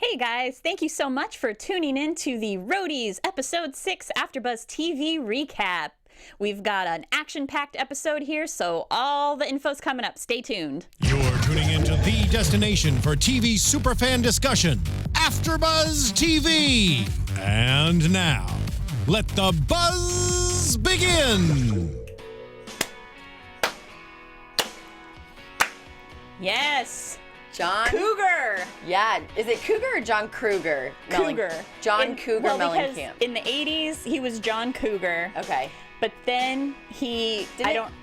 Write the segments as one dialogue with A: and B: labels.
A: Hey guys, thank you so much for tuning in to the Roadies Episode 6 AFTERBUZZ TV Recap. We've got an action-packed episode here, so all the info's coming up. Stay tuned.
B: You're tuning into the destination for TV superfan discussion, AFTERBUZZ TV. And now, let the buzz begin.
A: Yes.
C: John
A: Cougar.
C: Yeah, is it Cougar or John Kruger?
A: Cougar.
C: Cougar Mellencamp.
A: In the 80s, he was John Cougar.
C: Okay.
A: But then I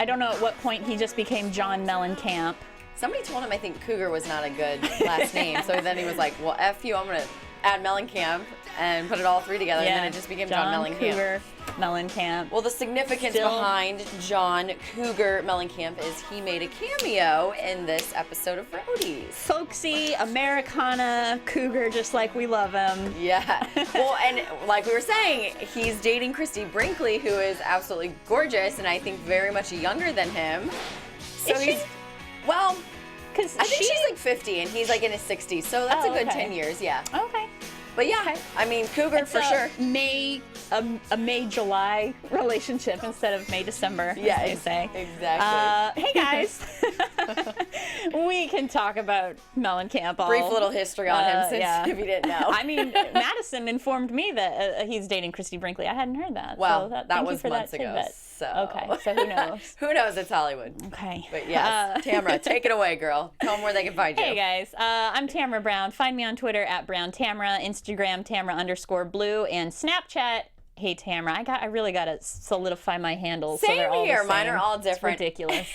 A: don't know at what point he just became John Mellencamp.
C: Somebody told him I think Cougar was not a good last name, so then he was like, well, F you, I'm going to add Mellencamp and put it all three together, and then it just became John Mellencamp.
A: Cougar Mellencamp.
C: Well, the significance behind John Cougar Mellencamp is he made a cameo in this episode of Roadies.
A: Folksy, Americana, Cougar, just like we love him.
C: Yeah. Well, and like we were saying, he's dating Christy Brinkley, who is absolutely gorgeous, and I think very much younger than him. So he's, well, I think she's like 50 and he's like in his 60s, so that's a good 10 years, yeah.
A: Okay.
C: But yeah, I mean, Cougar for sure.
A: A May-July relationship instead of May-December,
C: yeah,
A: as they say.
C: Exactly.
A: Hey guys, we can talk about Mellencamp.
C: Brief little history on him, since if you didn't know.
A: I mean, Madison informed me that he's dating Christy Brinkley. I hadn't heard that.
C: Well,
A: so
C: that was months ago. So.
A: Okay, so who knows?
C: Who knows? It's Hollywood.
A: Okay.
C: But yes, Tamra, take it away, girl. Tell them where they can find you.
A: Hey guys, I'm Tamra Brown. Find me on Twitter at BrownTamra, Instagram Tamra_blue, and Snapchat. Hey Tamra, I really gotta solidify my handles.
C: Same
A: so they're all
C: here.
A: the same.
C: Mine are all different.
A: It's ridiculous.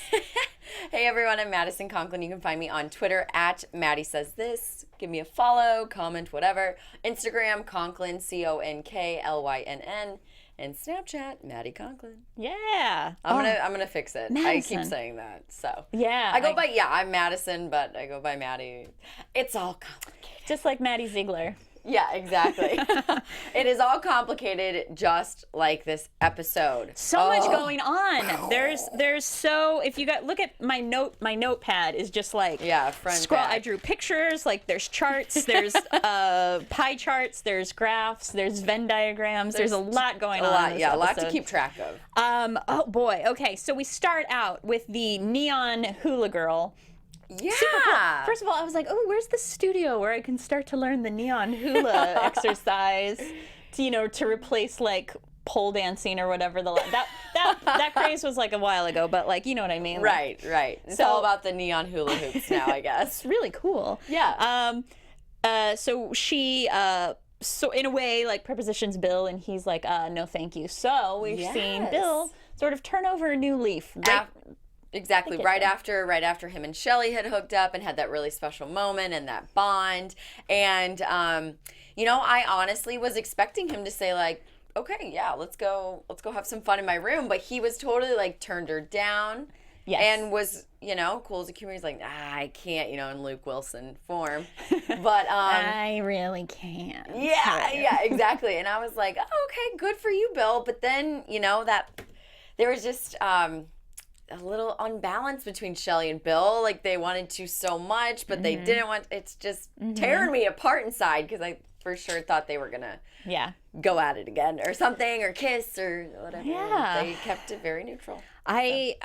C: Hey everyone, I'm Madison Conklin. You can find me on Twitter at Maddie Says This. Give me a follow, comment, whatever. Instagram Conklin, CONKLYNN. And Snapchat, Maddie Conklin.
A: Yeah.
C: I'm gonna fix it.
A: Madison.
C: I keep saying that. So
A: yeah.
C: I go by I'm Madison, but I go by Maddie. It's all complicated.
A: Just like Maddie Ziegler.
C: Yeah, exactly. It is all complicated, just like this episode.
A: So much going on. There's so, if you look at my notepad is just like
C: front back.
A: I drew pictures, like there's charts, there's pie charts, there's graphs, there's Venn diagrams. There's a lot going on.
C: A lot to keep track of.
A: Oh boy. Okay, so we start out with the neon hula girl.
C: Yeah.
A: Super cool. First of all, I was like, oh, where's the studio where I can start to learn the neon hula exercise to replace like pole dancing or whatever that craze was like a while ago, but like, you know what I mean?
C: Right. It's all about the neon hula hoops now, I guess.
A: It's really cool.
C: Yeah.
A: So she so in a way like prepositions Bill, and he's like, no thank you. So we've seen Bill sort of turn over a new leaf.
C: Exactly. Right after him and Shelly had hooked up and had that really special moment and that bond. And, I honestly was expecting him to say like, okay, yeah, let's go have some fun in my room. But he was totally like turned her down. Yes. And was, cool as a cucumber. He's like, I can't, in Luke Wilson form. But
A: I really can't.
C: Yeah, exactly. And I was like, oh, okay, good for you, Bill. But then, that there was just a little unbalance between Shelly and Bill. Like they wanted to so much, but they didn't want. It's just tearing me apart inside, because I for sure thought they were gonna go at it again or something, or kiss or whatever. Yeah. They kept it very neutral.
A: I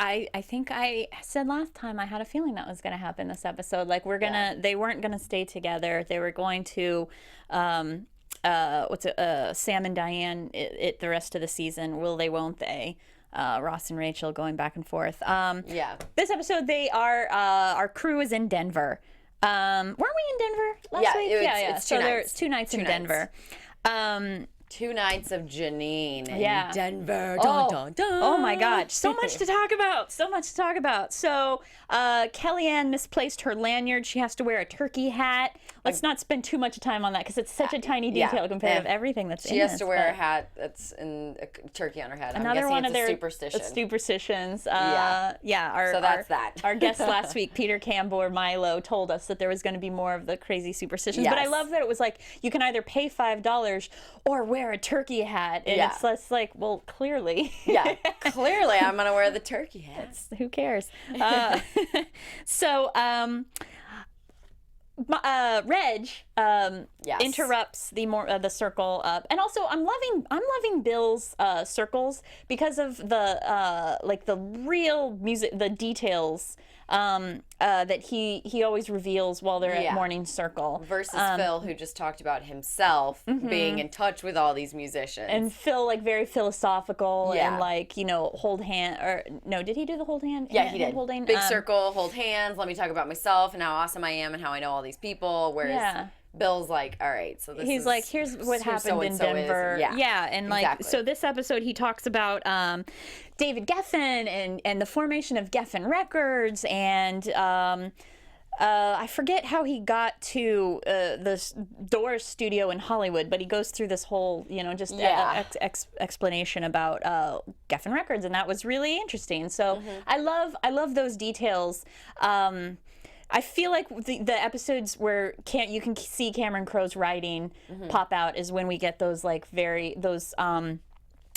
A: think I said last time I had a feeling that was gonna happen this episode. Like they weren't gonna stay together. They were going to Sam and Diane it the rest of the season. Will they, won't they? Ross and Rachel going back and forth. This episode, they are our crew is in Denver. Weren't we in Denver last week?
C: It's two nights.
A: There's 2 nights in Denver.
C: 2 nights of Janine in Denver.
A: Dun. Oh my God. So much to talk about. So Kellyanne misplaced her lanyard. She has to wear a turkey hat. Let's not spend too much time on that, because it's such a tiny detail compared to everything that's in this.
C: She has to wear a hat that's in a turkey on her head.
A: Another one of their
C: superstitions.
A: So that's that. Our guest last week, Peter Cambor Milo, told us that there was going to be more of the crazy superstitions. Yes. But I love that it was like, you can either pay $5 or wear a turkey hat. And it's less like, well, clearly.
C: Yeah, clearly I'm going to wear the turkey hat.
A: Who cares? Reg
C: Yes.
A: interrupts the circle up, and also I'm loving Bill's circles because of the real music, the details that he always reveals while they're at morning circle
C: versus Phil, who just talked about himself being in touch with all these musicians,
A: and Phil like very philosophical and like hold hand, or no, did he do the hold hand?
C: Yeah, he did.
A: Holding
C: big circle, hold hands, let me talk about myself and how awesome I am and how I know all these people, whereas Bill's like, all right, so
A: he's like, here's what happened in Denver. And like, so this episode he talks about David Geffen and the formation of Geffen Records, and I forget how he got to the Doors studio in Hollywood, but he goes through this whole, explanation about Geffen Records, and that was really interesting. So I love those details. I feel like the episodes where you can see Cameron Crowe's writing pop out is when we get those like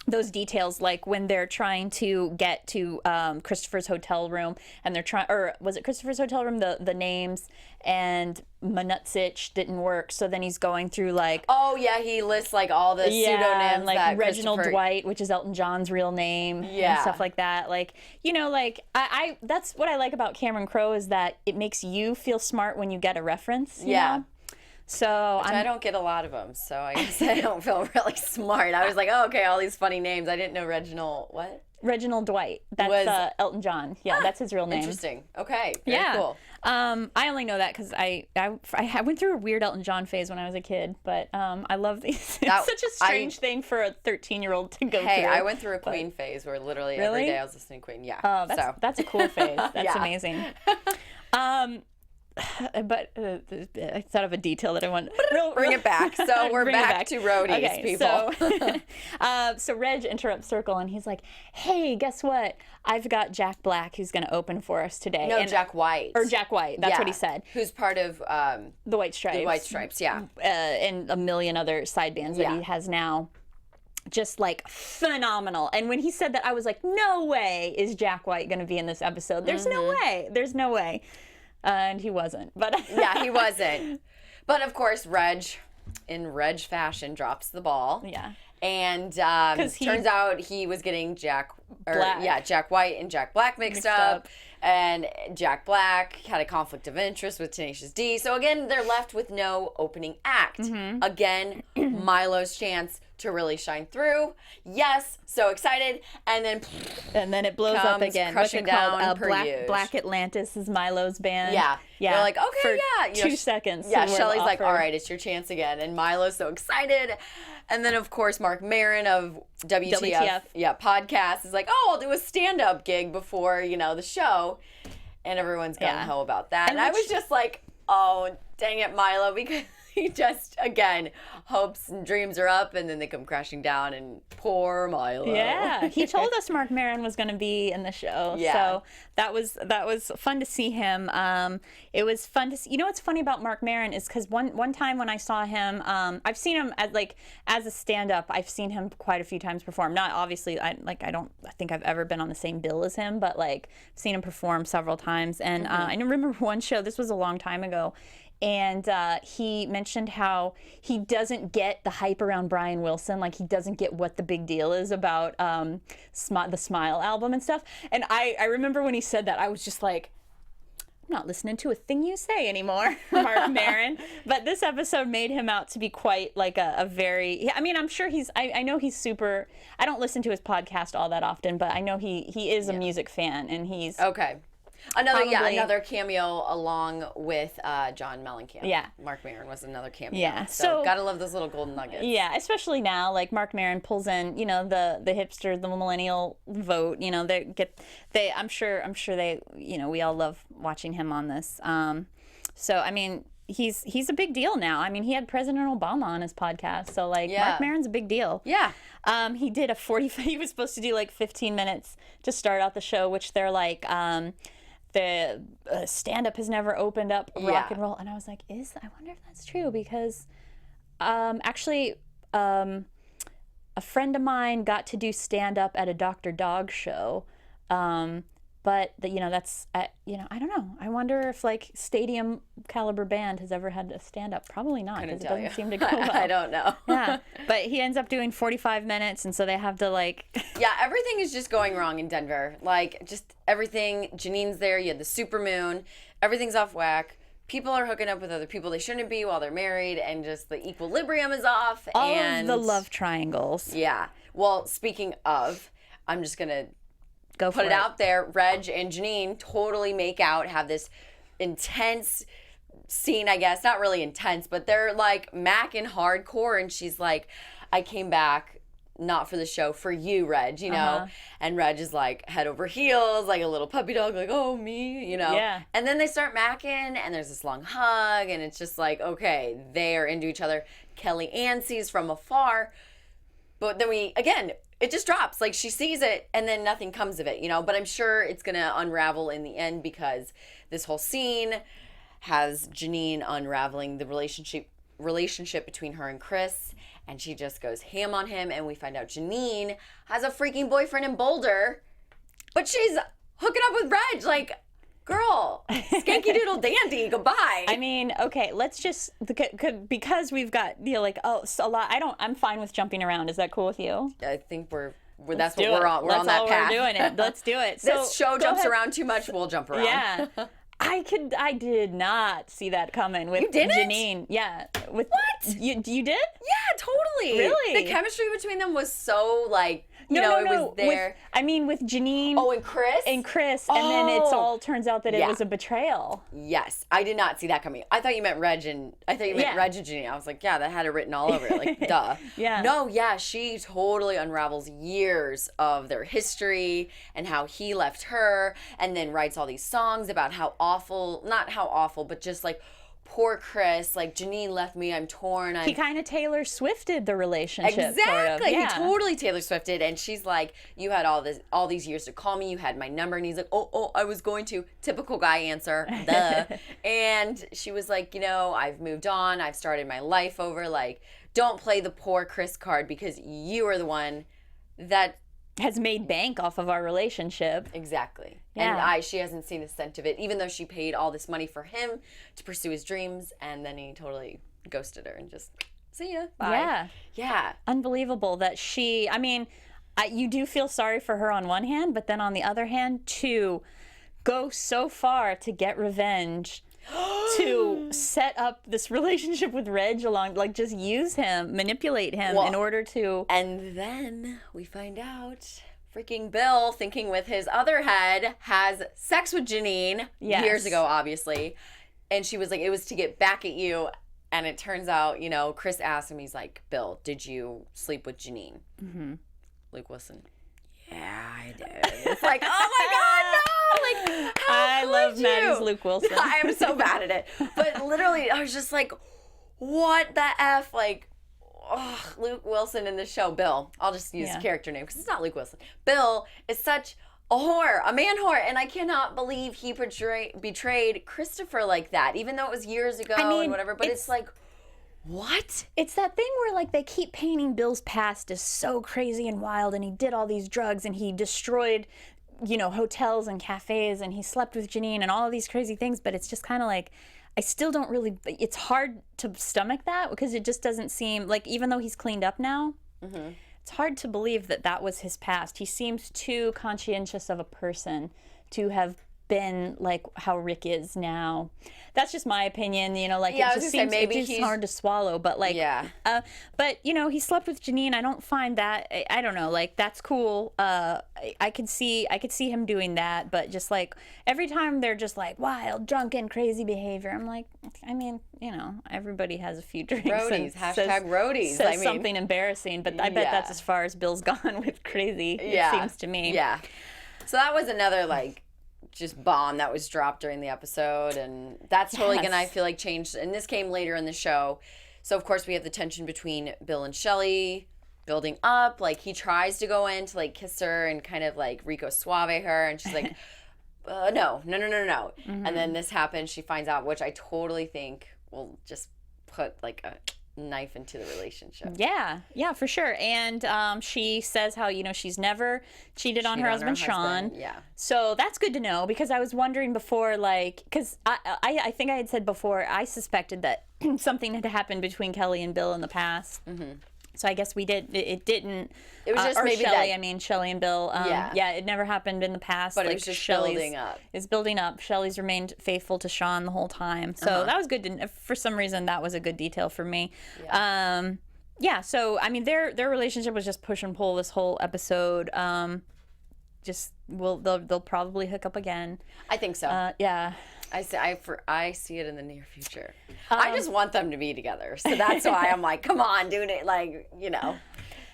A: those details, like when they're trying to get to Christopher's hotel room, and they're trying, or was it Christopher's hotel room, the names, and Manutsich didn't work, so then he's going through like,
C: he lists like all the pseudonyms,
A: like
C: that
A: Reginald Dwight, which is Elton John's real name, and stuff like that. Like, like I that's what I like about Cameron Crowe, is that it makes you feel smart when you get a reference. You know? So
C: I don't get a lot of them, so I guess I don't feel really smart. I was like, oh, okay, all these funny names. I didn't know
A: Reginald Dwight. That's Elton John. Yeah, that's his real name.
C: Interesting. Okay. Very cool.
A: I only know that because I went through a weird Elton John phase when I was a kid, but I love these. It's such a strange thing for a 13-year-old to go through.
C: Hey, I went through a Queen phase where literally every day I was listening to Queen. Yeah.
A: Oh, that's a cool phase. That's amazing. But I thought of a detail that I want.
C: Bring it back. So we're back to Roadies, people.
A: So Reg interrupts Circle, and he's like, "Hey, guess what? I've got Jack Black who's going to open for us today."
C: No, Jack White.
A: Or Jack White. That's what he said.
C: Who's part of
A: the White Stripes.
C: The White Stripes, yeah.
A: And a million other side bands that he has now. Just like phenomenal. And when he said that, I was like, "No way is Jack White going to be in this episode. There's no way. There's no way." And he wasn't, but
C: he wasn't. But of course, Reg, in Reg fashion, drops the ball.
A: Yeah.
C: And turns out he was getting Jack White and Jack Black mixed up. And Jack Black had a conflict of interest with Tenacious D. So again, they're left with no opening act. Again, Milo's chance to really shine through. Yes, so excited. And then
A: it blows up again. What's it called?
C: Black
A: Black Atlantis is Milo's band.
C: Yeah. They're like, okay,
A: for 2 seconds.
C: Yeah, Shelly's like, all right, it's your chance again. And Milo's so excited. And then, of course, Marc Maron of WTF. Podcast is like, oh, I'll do a stand-up gig before, the show. And everyone's gung-ho about that. And I was just like, oh, dang it, Milo, because he just, again, hopes and dreams are up, and then they come crashing down, and poor Milo.
A: Yeah, he told us Marc Maron was going to be in the show, so that was fun to see him. It was fun to see. What's funny about Marc Maron is because one time when I saw him, I've seen him as a stand-up. I've seen him quite a few times perform. Not obviously, I don't think I've ever been on the same bill as him, but like seen him perform several times. And I remember one show. This was a long time ago. And he mentioned how he doesn't get the hype around Brian Wilson. Like, he doesn't get what the big deal is about the Smile album and stuff. And I remember when he said that, I was just like, I'm not listening to a thing you say anymore, Marc Maron. But this episode made him out to be quite like a very, I mean, I'm sure I know he's super, I don't listen to his podcast all that often, but I know he is a music fan, and he's...
C: Okay. Another cameo along with John Mellencamp.
A: Yeah.
C: Marc Maron was another cameo.
A: Yeah.
C: So gotta love those little golden nuggets.
A: Yeah, especially now, like Marc Maron pulls in, the hipster, the millennial vote. I'm sure they, we all love watching him on this. So I mean, he's a big deal now. I mean, he had President Obama on his podcast, so Marc Maron's a big deal.
C: Yeah.
A: He did he was supposed to do 15 minutes to start out the show, which they're like, the stand-up has never opened up rock and roll. And I was like, I wonder if that's true, because actually a friend of mine got to do stand-up at a Dr. Dog show. But that's I don't know. I wonder if stadium caliber band has ever had a stand-up. Probably not, because it
C: tell
A: doesn't
C: you.
A: seem to go well.
C: I don't know.
A: Yeah, but he ends up doing 45 minutes, and so they have to like...
C: Yeah, everything is just going wrong in Denver. Like, just everything. Janine's there. You had the supermoon. Everything's off whack. People are hooking up with other people they shouldn't be while they're married, and just the equilibrium is off.
A: All
C: and
A: of the love triangles.
C: Yeah. Well, speaking of, I'm just going to
A: Go
C: put
A: for
C: it out there. Reg and Janine totally make out, have this intense scene, I guess. Not really intense, but they're like macking hardcore, and she's like, I came back not for the show, for you, Reg, you know? And Reg is like head over heels, like a little puppy dog, like, oh, me, you know?
A: Yeah.
C: And then they start macking, and there's this long hug, and it's just like, okay, they are into each other. Kelly Ann sees from afar, but then it just drops. Like, she sees it, and then nothing comes of it, you know? But I'm sure it's going to unravel in the end, because this whole scene has Janine unraveling the relationship between her and Chris, and she just goes ham on him, and we find out Janine has a freaking boyfriend in Boulder, but she's hooking up with Reg. Like, girl, skanky doodle dandy, goodbye.
A: I mean, okay, let's just, because we've got, you know, like, a lot, I'm fine with jumping around. Is that cool with you?
C: I think that's what we're on. We're on that path.
A: We're doing it. Let's do it.
C: This show jumps around too much. We'll jump around.
A: Yeah. I did not see that coming with
C: You didn't?
A: Janine. Yeah. With
C: What?
A: You did?
C: Yeah, totally.
A: Really?
C: The chemistry between them was so, like, it
A: No.
C: was there.
A: With Janine.
C: Oh, and Chris?
A: And Chris, and then it's all turns out that it was a betrayal.
C: Yes, I did not see that coming. I thought you meant Reg and Janine. I was like, yeah, that had it written all over it. Like, duh.
A: Yeah.
C: No, yeah, she totally unravels years of their history and how he left her, and then writes all these songs about how awful, not how awful, but just like, poor Chris, like, Janine left me, I'm torn.
A: He kind of Taylor Swifted the relationship.
C: Exactly.
A: Sort of. Yeah.
C: He totally Taylor Swifted, and she's like, you had all these years to call me, you had my number, and he's like, oh, I was going to. Typical guy answer, duh. And she was like, I've moved on, I've started my life over, like, don't play the poor Chris card, because you are the one that
A: has made bank off of our relationship.
C: Exactly.
A: Yeah.
C: And she hasn't seen a cent of it, even though she paid all this money for him to pursue his dreams, and then he totally ghosted her and just, see ya, bye.
A: Yeah.
C: Yeah.
A: Unbelievable that you do feel sorry for her on one hand, but then on the other hand, to go so far to get revenge, to set up this relationship with Reg along, like, just use him, manipulate him in order to...
C: And then we find out freaking Bill, thinking with his other head, has sex with Janine years ago, obviously. And she was like, it was to get back at you. And it turns out, Chris asked him, he's like, Bill, did you sleep with Janine? Mm-hmm. Luke Wilson. Yeah, I did. It's like, oh my God, no! Like,
A: I love Maddie's Luke Wilson.
C: I am so bad at it. But literally, I was just like, what the F? Like, Luke Wilson in the show, Bill. I'll just use his character name because it's not Luke Wilson. Bill is such a whore, a man whore, and I cannot believe he betrayed Christopher like that, even though it was years ago and whatever. But it's like, what?
A: It's that thing where, like, they keep painting Bill's past as so crazy and wild, and he did all these drugs, and he destroyed, hotels and cafes, and he slept with Janine and all of these crazy things, but it's just kind of like, I still don't really, it's hard to stomach that, because it just doesn't seem, like, even though he's cleaned up now, it's hard to believe that was his past. He seems too conscientious of a person to have been like how Rick is now. That's just my opinion, like, it just seems maybe it's hard to swallow, but like, but he slept with Janine. I don't find that, I don't know, like, that's cool. I could see him doing that, but just like every time they're just like wild, drunken, crazy behavior, I'm like, I mean, everybody has a few drinks.
C: Roadies, hashtag roadies.
A: Says something embarrassing, but I bet that's as far as Bill's gone with crazy, it seems to me.
C: Yeah. So that was another, like, just bomb that was dropped during the episode, and that's totally gonna, I feel like, change. And this came later in the show, so of course we have the tension between Bill and Shelly building up. Like, he tries to go in to, like, kiss her and kind of like Rico Suave her, and she's like, no. And then this happens. She finds out, which I totally think will just put like a knife into the relationship.
A: Yeah, for sure. And she says how, she's never cheated on her husband, Sean.
C: Yeah.
A: So that's good to know, because I was wondering before, like, because I think I had said before, I suspected that something had happened between Kelly and Bill in the past. Mm-hmm. So I guess it didn't.
C: It was just
A: or
C: maybe
A: Shelly.
C: that.
A: I mean, Shelly and Bill.
C: Yeah,
A: it never happened in the past.
C: But
A: like,
C: it was just
A: Shelly's
C: building up.
A: It's building up. Shelly's remained faithful to Sean the whole time. So that was good. For some reason, that was a good detail for me. Yeah. So I mean, their relationship was just push and pull this whole episode. They'll probably hook up again.
C: I think so.
A: Yeah.
C: I see it in the near future. I just want them to be together. So that's why I'm like, come on, dude. Like,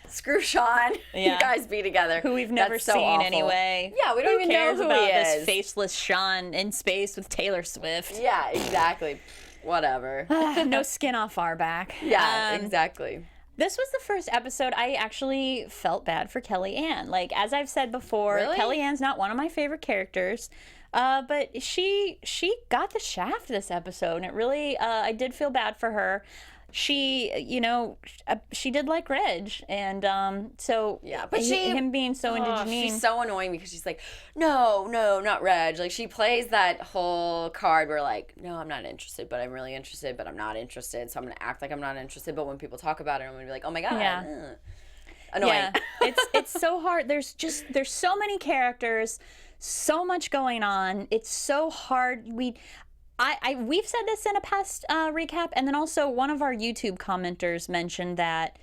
C: screw Sean.
A: Yeah.
C: You guys be together.
A: Who we've never
C: so
A: seen
C: awful.
A: anyway.
C: Yeah, we don't even know who
A: about
C: he is.
A: this faceless Sean in space with Taylor Swift.
C: Yeah, exactly. Whatever.
A: No skin off our back.
C: Yeah, exactly.
A: This was the first episode I actually felt bad for Kelly Ann. Like, as I've said before,
C: Really?
A: Kelly Ann's not one of my favorite characters. But she got the shaft this episode, and it really, I did feel bad for her. She, she did like Reg, and so
C: Yeah, but
A: him being so into Janine.
C: She's so annoying because she's like, no, not Reg. Like, she plays that whole card where, like, no, I'm not interested, but I'm really interested, but I'm not interested, so I'm going to act like I'm not interested, but when people talk about it, I'm going to be like, oh my God.
A: Yeah.
C: Annoying.
A: Yeah, it's so hard. There's so many characters, so much going on. It's so hard. We've said this in a past recap, and then also one of our YouTube commenters mentioned that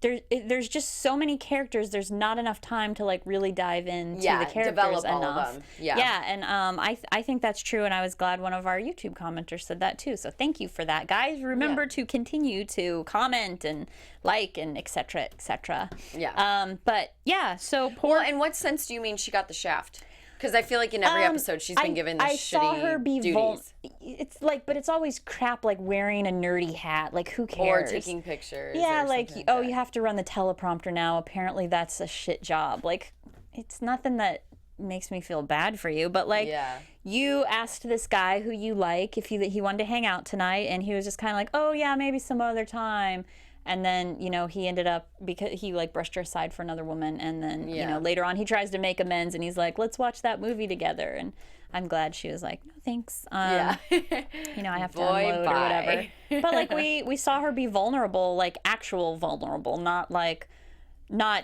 A: there's just so many characters. There's not enough time to like really dive into the characters
C: develop
A: enough.
C: all of them.
A: Yeah, and I think that's true, and I was glad one of our YouTube commenters said that too. So thank you for that, guys. Remember to continue to comment and like and etc.
C: Yeah.
A: But yeah, so poor.
C: Well, in what sense do you mean she got the shaft? Because I feel like in every episode she's been given the
A: I
C: shitty
A: saw her be
C: duties.
A: It's like, but it's always crap, like wearing a nerdy hat. Like, who
C: Or
A: cares?
C: taking pictures.
A: Yeah,
C: or
A: like,
C: something
A: oh,
C: that.
A: you have to run the teleprompter now. Apparently that's a shit job. Like, it's nothing that makes me feel bad for you. But, like,
C: Yeah.
A: you asked this guy who you like if he wanted to hang out tonight, and he was just kind of like, oh, yeah, maybe some other time. And then, he ended up, because he like brushed her aside for another woman. And then, later on he tries to make amends, and he's like, let's watch that movie together. And I'm glad she was like, no, thanks.
C: Yeah.
A: I have to
C: Boy,
A: unload or
C: bye.
A: whatever. But like we saw her be vulnerable, like actual vulnerable, not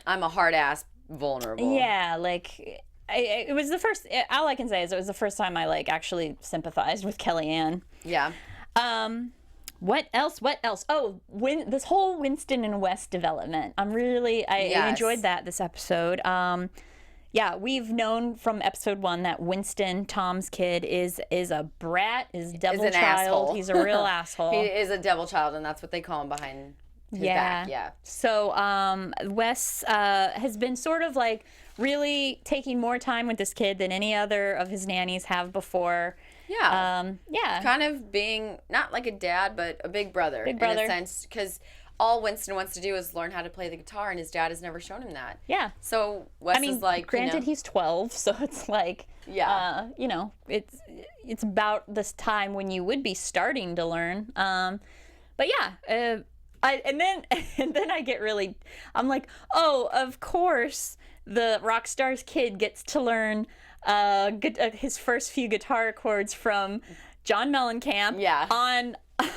C: I'm a hard ass vulnerable.
A: yeah, like it was the first, all I can say is it was the first time I like actually sympathized with Kelly Ann.
C: Yeah.
A: What else? Oh, this whole Winston and West development. I
C: Yes.
A: enjoyed that this episode. Yeah, we've known from episode 1 that Winston, Tom's kid, is a brat, is devil
C: an
A: child.
C: asshole.
A: He's a real asshole.
C: He is a devil child, and that's what they call him behind his back. Yeah.
A: So Wes has been sort of like really taking more time with this kid than any other of his nannies have before.
C: Yeah.
A: Yeah.
C: Kind of being not like a dad, but a big brother.
A: Big brother.
C: In a sense, because all Winston wants to do is learn how to play the guitar, and his dad has never shown him that.
A: Yeah.
C: So Wes is like,
A: granted, he's 12, so it's like,
C: Yeah.
A: It's about this time when you would be starting to learn. But yeah, and then I get really, I'm like, oh, of course, the rock star's kid gets to learn his first few guitar chords from John Mellencamp.
C: Yeah.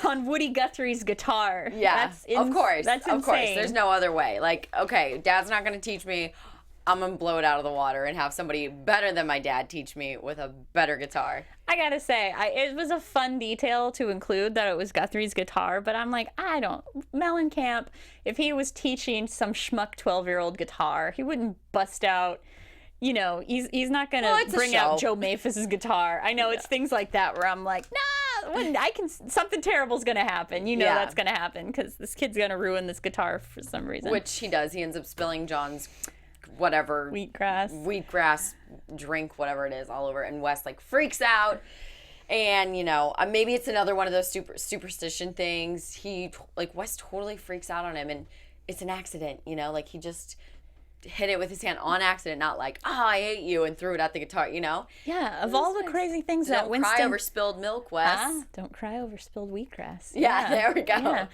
A: On Woody Guthrie's guitar.
C: Yeah, of course.
A: That's insane.
C: Of course. There's no other way. Like, okay, dad's not going to teach me. I'm going to blow it out of the water and have somebody better than my dad teach me with a better guitar.
A: I gotta say, it was a fun detail to include that it was Guthrie's guitar, but I'm like, Mellencamp, if he was teaching some schmuck 12-year-old guitar, he wouldn't bust out, he's not gonna bring out Joe Maphis' guitar. I know it's things like that where I'm like, something terrible's gonna happen. That's gonna happen because this kid's gonna ruin this guitar for some reason.
C: Which he does. He ends up spilling John's whatever wheatgrass drink, whatever it is, all over, and Wes like freaks out. And maybe it's another one of those superstition things. Wes totally freaks out on him, and it's an accident. Like he just hit it with his hand on accident, not like, I hate you, and threw it at the guitar, you know?
A: Yeah, of all the crazy things that Winston...
C: Don't cry over spilled milk, Wes.
A: Don't cry over spilled wheatgrass.
C: Yeah, there we go.
A: Yeah.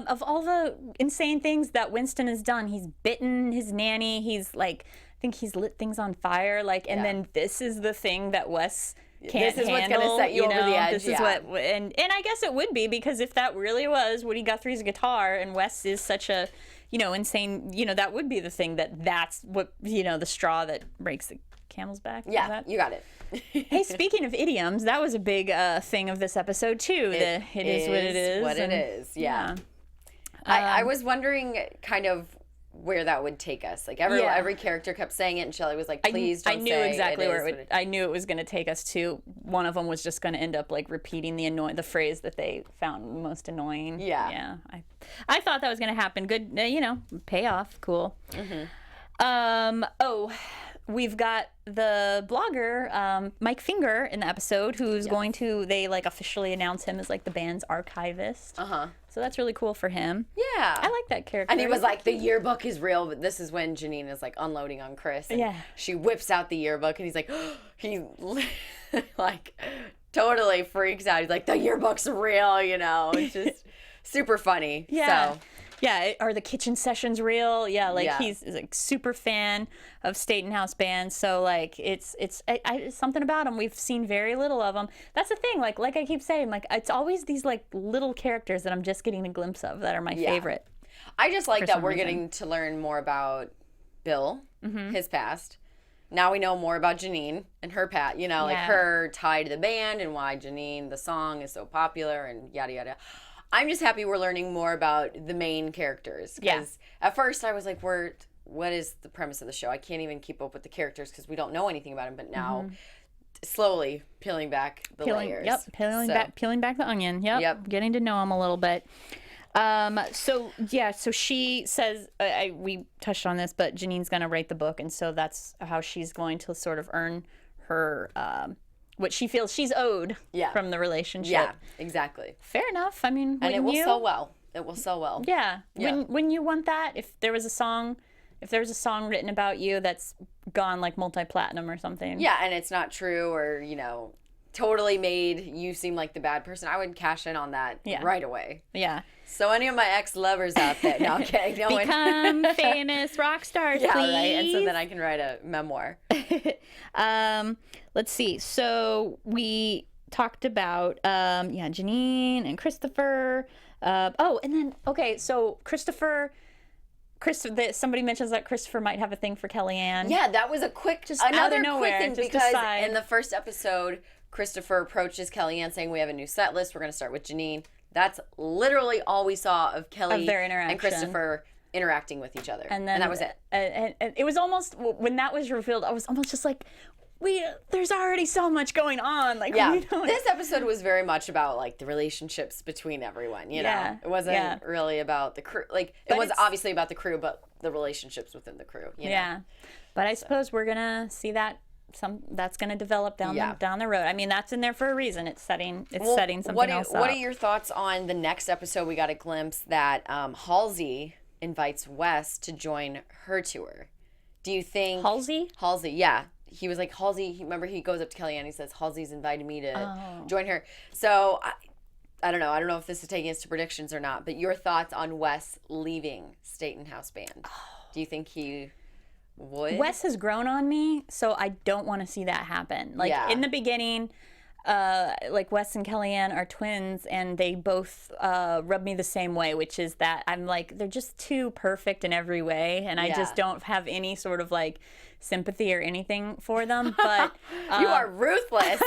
A: Of all the insane things that Winston has done, he's bitten his nanny, he's like, I think he's lit things on fire, like, and then this is the thing that Wes can't handle. This is what's going to
C: set you over the edge.
A: This is what, and I guess it would be, because if that really was Woody Guthrie's guitar, and Wes is such a, insane, that would be the thing that's what, the straw that breaks the camel's back.
C: Yeah, you got it.
A: Hey, speaking of idioms, that was a big thing of this episode too. It is what it is.
C: What it is, yeah. I was wondering kind of where that would take us. Like every character kept saying it, and Shelly was like, "Please don't say." I knew
A: exactly where it would. I knew it was going to take us to. One of them was just going to end up like repeating the phrase that they found most annoying. Yeah. I thought that was going to happen. Good, payoff. Cool. Oh, we've got the blogger Mike Finger in the episode, who's going to. They like officially announce him as like the band's archivist. So that's really cool for him.
C: Yeah.
A: I like that character.
C: And he was like, the yearbook is real, but this is when Janine is like unloading on Chris. And she whips out the yearbook, and he's like, he like totally freaks out. He's like, the yearbook's real, It's just super funny.
A: Yeah.
C: So.
A: Yeah, are the kitchen sessions real? Yeah, like he's like super fan of Staton-House Band, so like it's something about him. We've seen very little of him. That's the thing. Like I keep saying, like it's always these like little characters that I'm just getting a glimpse of that are my favorite.
C: I just like that we're getting to learn more about Bill, his past. Now we know more about Janine and her like her tie to the band and why Janine, the song, is so popular and yada yada. I'm just happy we're learning more about the main characters. Because at first I was like, what is the premise of the show? I can't even keep up with the characters because we don't know anything about them. But now, slowly peeling back the layers.
A: Yep, peeling back the onion. Yep, getting to know them a little bit. So she says, we touched on this, but Janine's going to write the book. And so that's how she's going to sort of earn her... what she feels she's owed from the relationship.
C: Yeah, exactly.
A: Fair enough. I mean,
C: and it will sell well. It will sell well.
A: Yeah. When you want that, if there's a song written about you that's gone like multi-platinum or something.
C: Yeah, and it's not true or, totally made you seem like the bad person, I would cash in on that right away.
A: Yeah.
C: So any of my ex-lovers out there, no, okay. No
A: Become famous rock stars, please.
C: Yeah, right. And so then I can write a memoir.
A: Let's see. So we talked about, Janine and Christopher. And then, okay, so Christopher, somebody mentions that Christopher might have a thing for Kellyanne.
C: Yeah, that was another quick thing because in the first episode, Christopher approaches Kellyanne saying, we have a new set list. We're going to start with Janine. That's literally all we saw of Kelly and Christopher interacting with each other. And that was it.
A: And it was almost, when that was revealed, I was almost just like, there's already so much going on. Like,
C: this episode was very much about like the relationships between everyone, know? It wasn't really about the crew. Like, it was obviously about the crew, but the relationships within the crew, you know?
A: But I suppose we're going to see that that's going to develop down the road. I mean, that's in there for a reason. It's setting something else up.
C: What are your thoughts on the next episode? We got a glimpse that Halsey invites Wes to join her tour. Do you think
A: Halsey?
C: Halsey, yeah. He was like, Halsey, remember he goes up to Kellyanne and he says, Halsey's invited me to join her. So I don't know. I don't know if this is taking us to predictions or not, but your thoughts on Wes leaving Staton-House Band. Do you think he would?
A: Wes has grown on me, so I don't want to see that happen. Like in the beginning, like Wes and Kellyanne are twins, and they both rub me the same way, which is that I'm like, they're just too perfect in every way, and I just don't have any sort of like sympathy or anything for them. But
C: you are ruthless.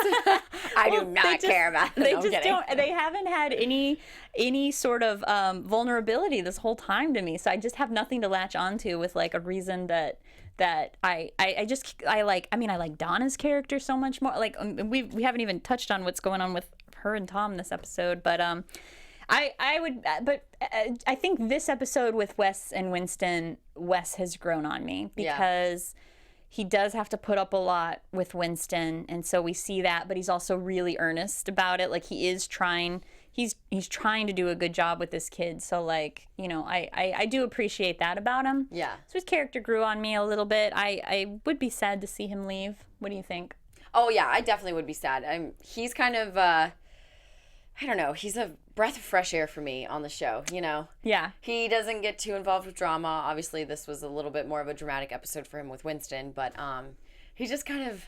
C: I do not care about them.
A: They just don't. They haven't had any sort of vulnerability this whole time to me, so I just have nothing to latch onto with like a reason that I like Donna's character so much more. Like we haven't even touched on what's going on with her and Tom this episode, but I think this episode with Wes and Winston, Wes has grown on me because he does have to put up a lot with Winston, and so we see that, but he's also really earnest about it. Like, he is trying, he's trying to do a good job with this kid. So, like, you know, I do appreciate that about him.
C: Yeah.
A: So his character grew on me a little bit. I would be sad to see him leave. What do you think?
C: Oh, yeah, I definitely would be sad. He's kind of, I don't know, he's a breath of fresh air for me on the show, you know?
A: Yeah.
C: He doesn't get too involved with drama. Obviously, this was a little bit more of a dramatic episode for him with Winston, but he just kind of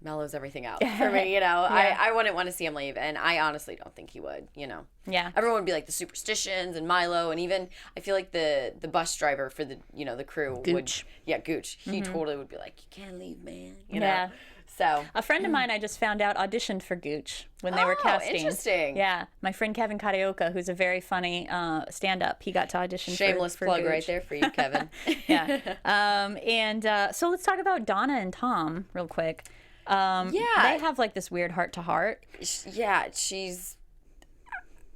C: mellows everything out for me, you know?
A: Yeah.
C: I wouldn't want to see him leave, and I honestly don't think he would, you know?
A: Yeah.
C: Everyone would be like the superstitions and Milo, and even I feel like the bus driver for the, you know, the crew
A: Gooch.
C: Gooch. He totally would be like, you can't leave, man, you know?
A: Yeah.
C: So
A: A friend of mine I just found out auditioned for Gooch when they were casting.
C: Interesting.
A: Yeah. My friend Kevin Carioca, who's a very funny stand-up, he got to audition
C: shameless
A: for
C: plug
A: Gooch.
C: right there for you, Kevin.
A: Yeah. So let's talk about Donna and Tom real quick. They have like this weird heart-to-heart.
C: Yeah, she's,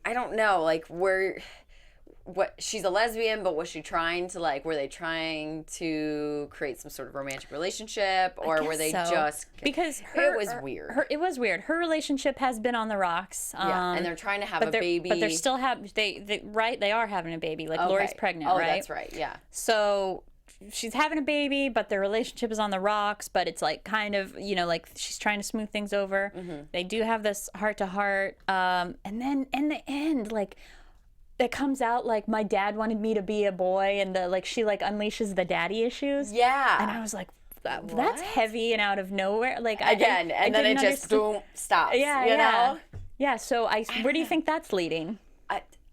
C: I don't know, like, she's a lesbian, but was she trying to, like, were they trying to create some sort of romantic relationship, or were they just,
A: because
C: it was weird.
A: It was weird. Her relationship has been on the rocks.
C: Yeah, and they're trying to have a baby.
A: But they're still they are having a baby. Like, Lori's pregnant, right?
C: Oh, that's right, yeah.
A: So she's having a baby, but their relationship is on the rocks, but it's like kind of, you know, like she's trying to smooth things over. They do have this heart-to-heart. And then in the end, like, it comes out like, my dad wanted me to be a boy, and she like unleashes the daddy issues.
C: Yeah.
A: And I was like, that's heavy and out of nowhere. Like,
C: again, and then it just boom stops.
A: Yeah,
C: you know?
A: Yeah. So where do you think that's leading?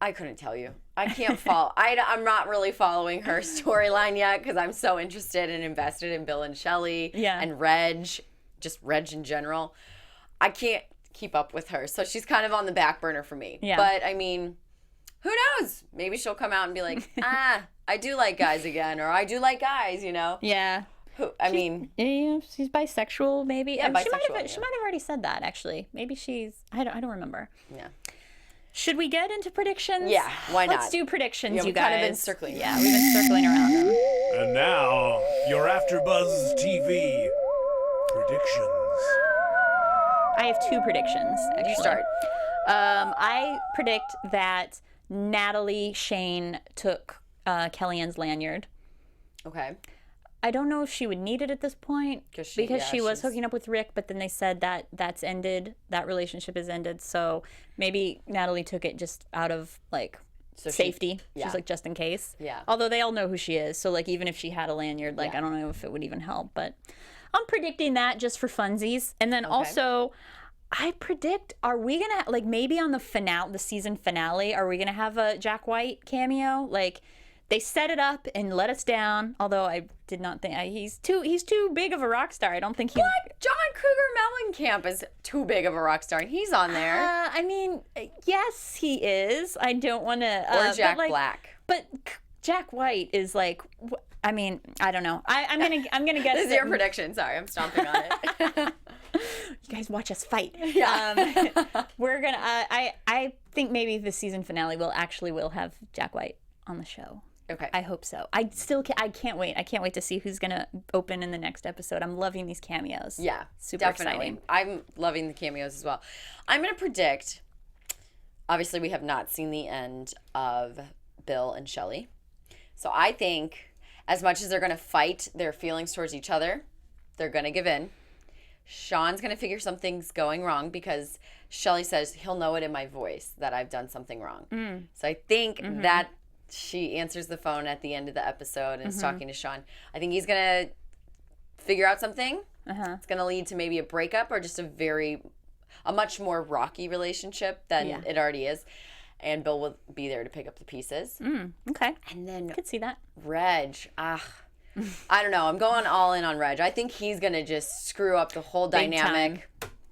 C: I couldn't tell you. I can't follow. I'm not really following her storyline yet because I'm so interested and invested in Bill and Shelly and Reg, just Reg in general. I can't keep up with her, so she's kind of on the back burner for me. Yeah. But I mean, who knows? Maybe she'll come out and be like, I do like guys again, or I do like guys, you know?
A: Yeah. She's bisexual, maybe.
C: Yeah, bisexual.
A: She might have already said that, actually. Maybe I don't remember.
C: Yeah.
A: Should we get into predictions?
C: Yeah, why not?
A: Let's do predictions, you
C: we've
A: guys.
C: kind of been circling.
A: Yeah, we've been circling around them.
B: And now, your AfterBuzz TV predictions.
A: I have two predictions, actually.
C: You start.
A: I predict that Natalie Shane took Kellyanne's lanyard.
C: Okay.
A: I don't know if she would need it at this point because she was hooking up with Rick, but then they said that that's ended. That relationship is ended. So maybe Natalie took it just out of like safety. She's like, just in case.
C: Yeah.
A: Although they all know who she is. So like, even if she had a lanyard, like, I don't know if it would even help, but I'm predicting that just for funsies. And then also, I predict, are we going to, like, maybe on the season finale, are we going to have a Jack White cameo? Like, they set it up and let us down, although I did not think, he's too big of a rock star. I don't think he's...
C: What? John Cougar Mellencamp is too big of a rock star, and he's on there.
A: I mean, yes, he is. I don't want to...
C: or Jack Black.
A: But Jack White is like... I mean, I don't know. I'm gonna guess.
C: This is your prediction. Sorry, I'm stomping on it.
A: You guys watch us fight.
C: Yeah.
A: We're gonna. I think maybe the season finale will have Jack White on the show.
C: Okay.
A: I hope so. I can't wait. I can't wait to see who's gonna open in the next episode. I'm loving these cameos.
C: Yeah,
A: super
C: definitely.
A: exciting.
C: I'm loving the cameos as well. I'm gonna predict. Obviously, we have not seen the end of Bill and Shelly, so I think, as much as they're going to fight their feelings towards each other, they're going to give in. Sean's going to figure something's going wrong because Shelly says he'll know it in my voice that I've done something wrong. So I think that she answers the phone at the end of the episode and is talking to Sean. I think he's going to figure out something. It's going to lead to maybe a breakup or just a much more rocky relationship than it already is. And Bill will be there to pick up the pieces.
A: Okay.
C: And then
A: I could see that.
C: Reg, I don't know. I'm going all in on Reg. I think he's going to just screw up the whole dynamic.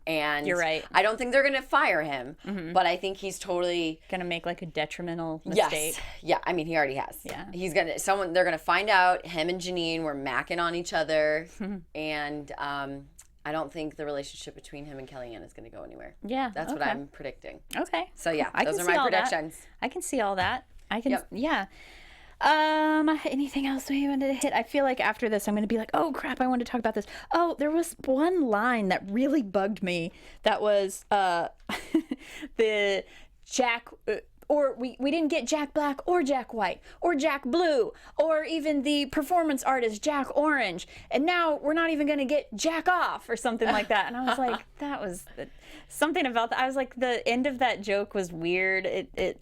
C: And
A: you're right.
C: I don't think they're going to fire him, but I think he's totally
A: going to make like a detrimental mistake.
C: Yes. Yeah, I mean, he already has.
A: Yeah.
C: He's going to they're going to find out him and Janine were macking on each other and I don't think the relationship between him and Kellyanne is going to go anywhere.
A: Yeah.
C: That's what I'm predicting.
A: Okay.
C: So yeah, those are my
A: predictions.
C: predictions.
A: I can see all that. I can, yeah. Anything else we wanted to hit? I feel like after this, I'm going to be like, oh crap, I wanted to talk about this. Oh, there was one line that really bugged me. That was, the Jack, or we didn't get Jack Black or Jack White or Jack Blue or even the performance artist Jack Orange. And now we're not even going to get Jack Off or something like that. And I was like, that was something about that. I was like, the end of that joke was weird. It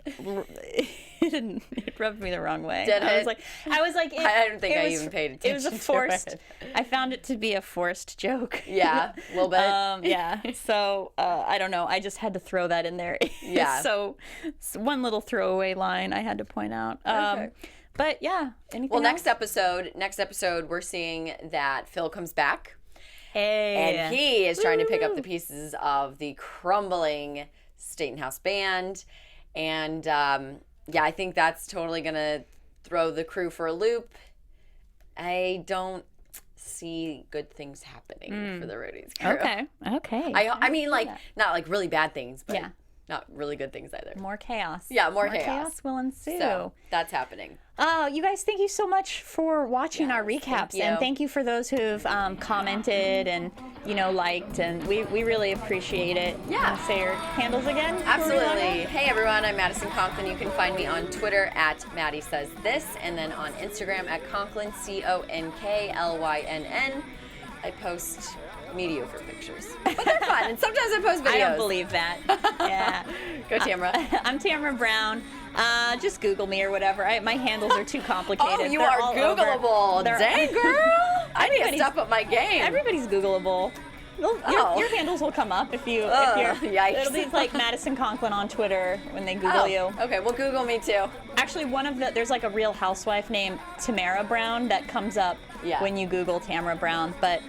A: rubbed me the wrong way.
C: Did it?
A: I was like,
C: I don't think I even paid attention.
A: It was a forced. I found it to be a forced joke.
C: Yeah, a little bit.
A: Yeah. So I don't know. I just had to throw that in there.
C: Yeah.
A: So one little throwaway line I had to point out.
C: Okay.
A: But yeah. Anything
C: Well,
A: else?
C: next episode, we're seeing that Phil comes back.
A: Hey.
C: And he is trying to pick up the pieces of the crumbling Staton-House Band. And yeah, I think that's totally going to throw the crew for a loop. I don't see good things happening for the Roadies crew.
A: Okay.
C: I mean, like, not like really bad things, but
A: Yeah.
C: not really good things either.
A: More chaos.
C: Yeah, more
A: chaos.
C: chaos
A: will ensue.
C: So that's happening.
A: You guys, thank you so much for watching our recaps,
C: you.
A: and thank you for those who've commented and liked, and we really appreciate it.
C: Yeah.
A: Say your handles again.
C: Absolutely. Hey everyone, I'm Madison Conklin. You can find me on Twitter at Maddie Says This, and then on Instagram at Conklin, CONKLYNN. I post mediocre pictures, but they're fun, and sometimes I post videos.
A: I don't believe that. Yeah.
C: Go Tamra.
A: I'm Tamra Brown. Just Google me or whatever. My handles are too complicated.
C: Oh, you
A: They're
C: are
A: all
C: Googleable.
A: over.
C: Dang, girl. I need to step up my game.
A: Everybody's Googleable. Your handles will come up if you're.
C: Yikes.
A: It'll be like Madison Conklin on Twitter when they Google you.
C: Okay, well, Google me too.
A: Actually, there's like a Real Housewife named Tamara Brown that comes up when you Google Tamra Brown. But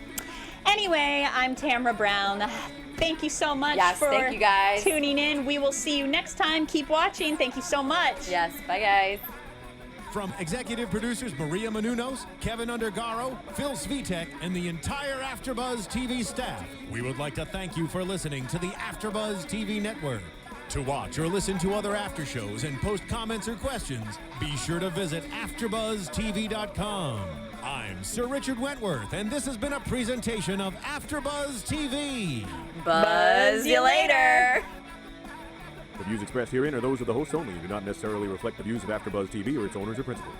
A: anyway, I'm Tamra Brown. Thank you so much for
C: thank you guys.
A: tuning in. We will see you next time. Keep watching. Thank you so much.
C: Yes, bye guys.
B: From executive producers Maria Menounos, Kevin Undergaro, Phil Svitek, and the entire AfterBuzz TV staff, we would like to thank you for listening to the AfterBuzz TV network. To watch or listen to other after shows and post comments or questions, be sure to visit AfterBuzzTV.com. I'm Sir Richard Wentworth, and this has been a presentation of AfterBuzz TV.
C: Buzz you later.
D: The views expressed herein are those of the hosts only and do not necessarily reflect the views of AfterBuzz TV or its owners or principals.